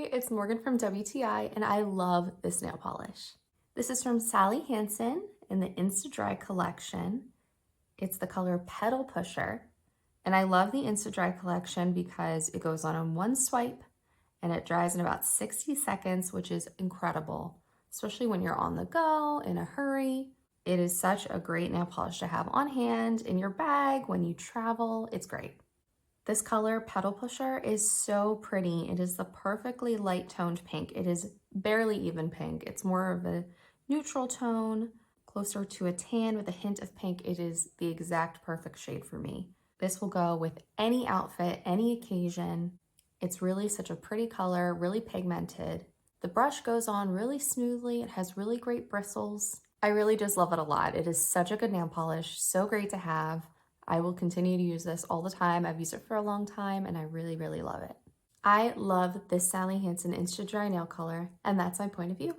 Hey, it's Morgan from WTI, and I love this nail polish. This is from Sally Hansen in the Insta Dri collection. It's the color Petal Pusher, and I love the Insta Dri collection because it goes on in one swipe and it dries in about 60 seconds, which is incredible, especially when you're on the go, in a hurry. It is such a great nail polish to have on hand, in your bag, when you travel. It's great. This color, Petal Pusher, is so pretty. It is the perfectly light toned pink. It is barely even pink. It's more of a neutral tone, closer to a tan with a hint of pink. It is the exact perfect shade for me. This will go with any outfit, any occasion. It's really such a pretty color, really pigmented. The brush goes on really smoothly. It has really great bristles. I really just love it a lot. It is such a good nail polish, so great to have. I will continue to use this all the time. I've used it for a long time and I really, really love it. I love this Sally Hansen Insta Dri nail color, and that's my point of view.